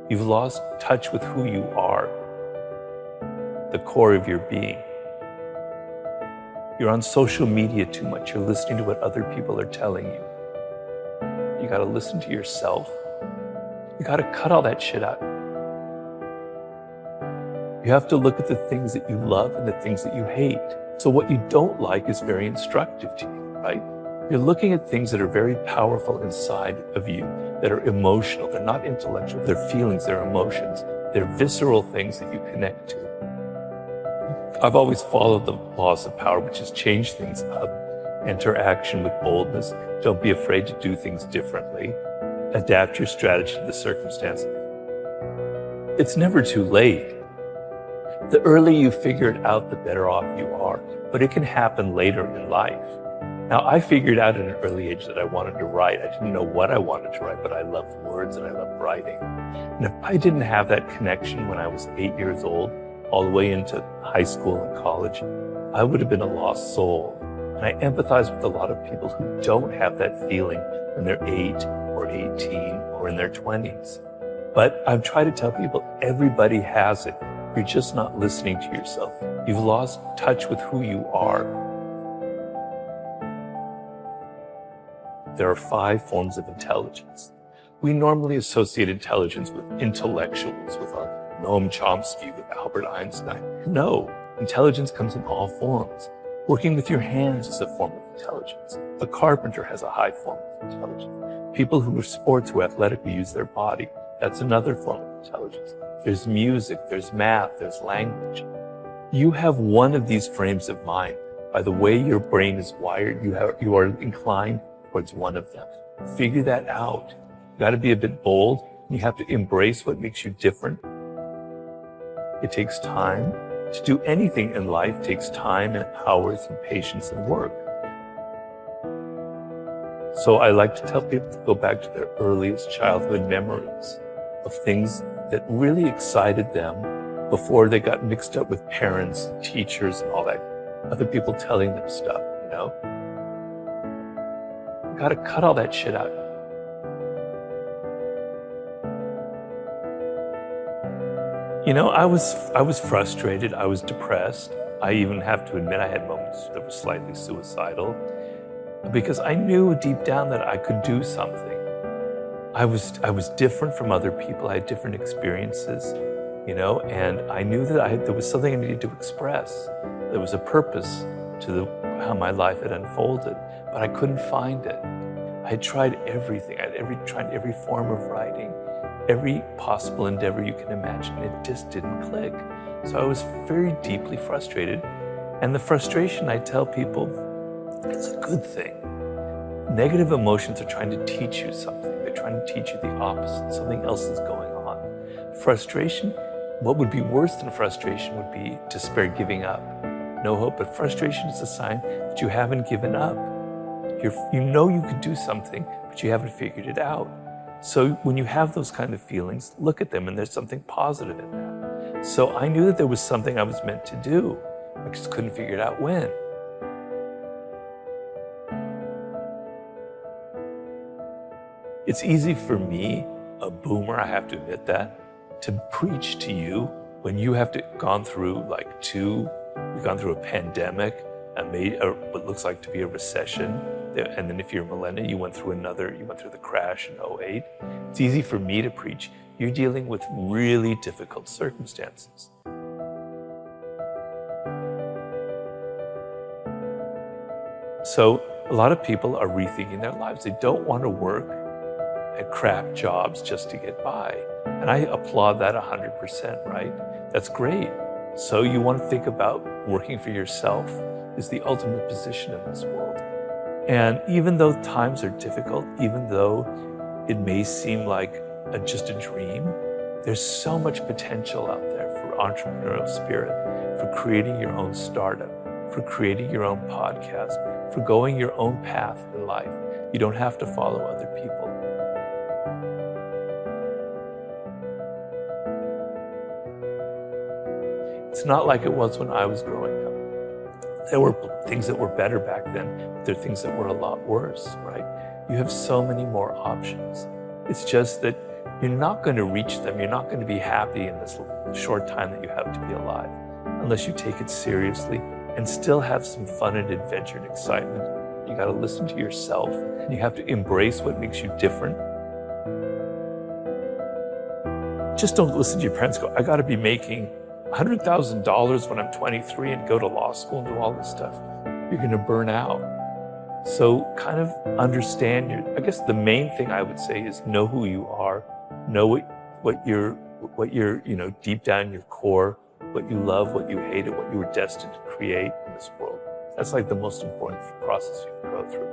You've lost touch with who you are, the core of your being. You're on social media too much. You're listening to what other people are telling you. You got to listen to yourself. You got to cut all that shit out. You have to look at the things that you love and the things that you hate. So what you don't like is very instructive to you, right? You're looking at things that are very powerful inside of you, that are emotional. They're not intellectual. They're feelings, they're emotions. They're visceral things that you connect to. I've always followed the laws of power, which is change things up, enter action with boldness. Don't be afraid to do things differently. Adapt your strategy to the circumstance. It's never too late. The earlier you figure it out, the better off you are, but it can happen later in life. Now, I figured out at an early age that I wanted to write. I didn't know what I wanted to write, but I loved words and I loved writing. And if I didn't have that connection when I was 8 years old, all the way into high school and college, I would have been a lost soul. And I empathize with a lot of people who don't have that feeling when they're 8 or 18 or in their 20s. But I've tried to tell people everybody has it. You're just not listening to yourself. You've lost touch with who you are. There are 5 forms of intelligence. We normally associate intelligence with intellectuals, with our Noam Chomsky, with Albert Einstein. No, intelligence comes in all forms. Working with your hands is a form of intelligence. A carpenter has a high form of intelligence. People who are sports, who athletically use their body, that's another form of intelligence. There's music, there's math, there's language. You have one of these frames of mind. By the way your brain is wired, you are inclined towards one of them. Figure that out. You got to be a bit bold. You have to embrace what makes you different. It takes time. To do anything in life takes time and hours and patience and work. So I like to tell people to go back to their earliest childhood memories of things that really excited them before they got mixed up with parents, teachers, and all that, other people telling them stuff, you know? You gotta cut all that shit out. You know, I was frustrated, I was depressed. I even have to admit I had moments that were slightly suicidal because I knew deep down that I could do something. I was different from other people. I had different experiences, you know, and I knew that there was something I needed to express. There was a purpose to how my life had unfolded, but I couldn't find it. I had tried everything. I had tried every form of writing, every possible endeavor you can imagine. It just didn't click. So I was very deeply frustrated. And the frustration, I tell people, it's a good thing. Negative emotions are trying to teach you something. They're trying to teach you the opposite. Something else is going on. Frustration, what would be worse than frustration would be despair, giving up. No hope, but frustration is a sign that you haven't given up. You know you could do something, but you haven't figured it out. So when you have those kind of feelings, look at them and there's something positive in that. So I knew that there was something I was meant to do. I just couldn't figure it out when. It's easy for me, a boomer, I have to admit that, to preach to you when you have gone through you've gone through a pandemic, what looks like to be a recession, and then if you're a millennial, you went through the crash in 2008. It's easy for me to preach. You're dealing with really difficult circumstances. So a lot of people are rethinking their lives. They don't want to work at crap jobs just to get by. And I applaud that 100%, right? That's great. So you want to think about working for yourself is the ultimate position in this world. And even though times are difficult, even though it may seem like just a dream, there's so much potential out there for entrepreneurial spirit, for creating your own startup, for creating your own podcast, for going your own path in life. You don't have to follow other people. It's not like it was when I was growing up. There were things that were better back then, but there are things that were a lot worse, right? You have so many more options. It's just that you're not going to reach them. You're not going to be happy in this short time that you have to be alive unless you take it seriously and still have some fun and adventure and excitement. You got to listen to yourself. You have to embrace what makes you different. Just don't listen to your parents go, I got to be making $100,000 when I'm 23 and go to law school and do all this stuff. You're going to burn out. So kind of understand I guess the main thing I would say is know who you are, know what you're, deep down in your core, what you love, what you hate, and what you were destined to create in this world. That's like the most important process you can go through.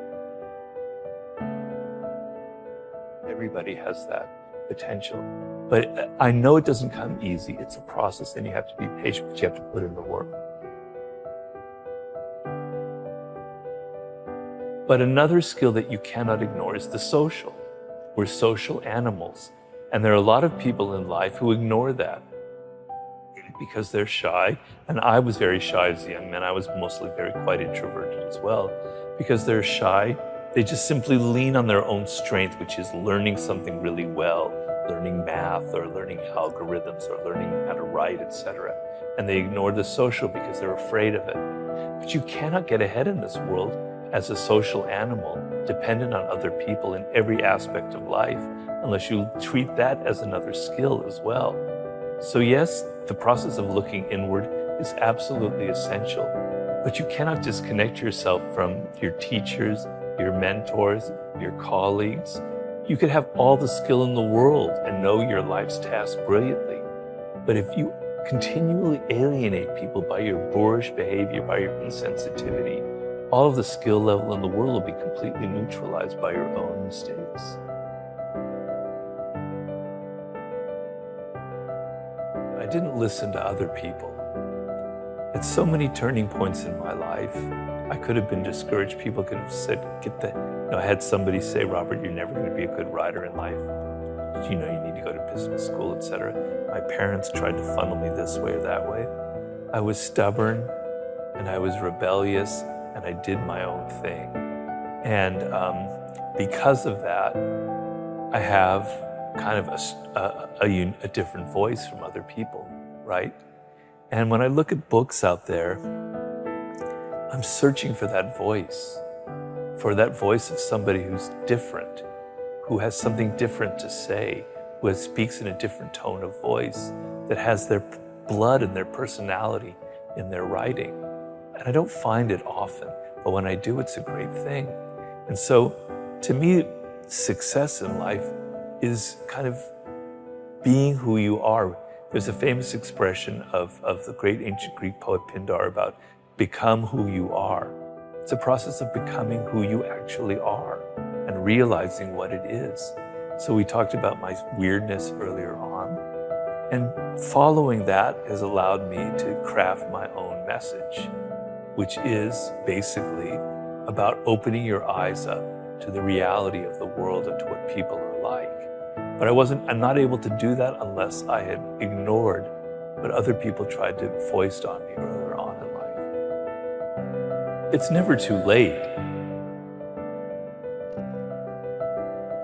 Everybody has that potential. But I know it doesn't come easy. It's a process and you have to be patient, but you have to put in the work. But another skill that you cannot ignore is the social. We're social animals. And there are a lot of people in life who ignore that because they're shy. And I was very shy as a young man. I was mostly quite introverted as well. Because they're shy, they just simply lean on their own strength, which is learning something really well, learning math or learning algorithms or learning how to write, etc. And they ignore the social because they're afraid of it. But you cannot get ahead in this world as a social animal, dependent on other people in every aspect of life, unless you treat that as another skill as well. So yes, the process of looking inward is absolutely essential, but you cannot disconnect yourself from your teachers, your mentors, your colleagues. You could have all the skill in the world and know your life's task brilliantly. But if you continually alienate people by your boorish behavior, by your insensitivity, all of the skill level in the world will be completely neutralized by your own mistakes. I didn't listen to other people. At so many turning points in my life, I could have been discouraged. People could have said, I had somebody say, Robert, you're never going to be a good writer in life. You need to go to business school, etc. My parents tried to funnel me this way or that way. I was stubborn and I was rebellious and I did my own thing. And because of that, I have kind of a different voice from other people, right? And when I look at books out there, I'm searching for that voice of somebody who's different, who has something different to say, who speaks in a different tone of voice, that has their blood and their personality in their writing. And I don't find it often, but when I do, it's a great thing. And so, to me, success in life is kind of being who you are. There's a famous expression of the great ancient Greek poet Pindar about become who you are. It's a process of becoming who you actually are and realizing what it is. So we talked about my weirdness earlier on, and following that has allowed me to craft my own message, which is basically about opening your eyes up to the reality of the world and to what people are like. But I'm not able to do that unless I had ignored what other people tried to foist on me earlier on in life. It's never too late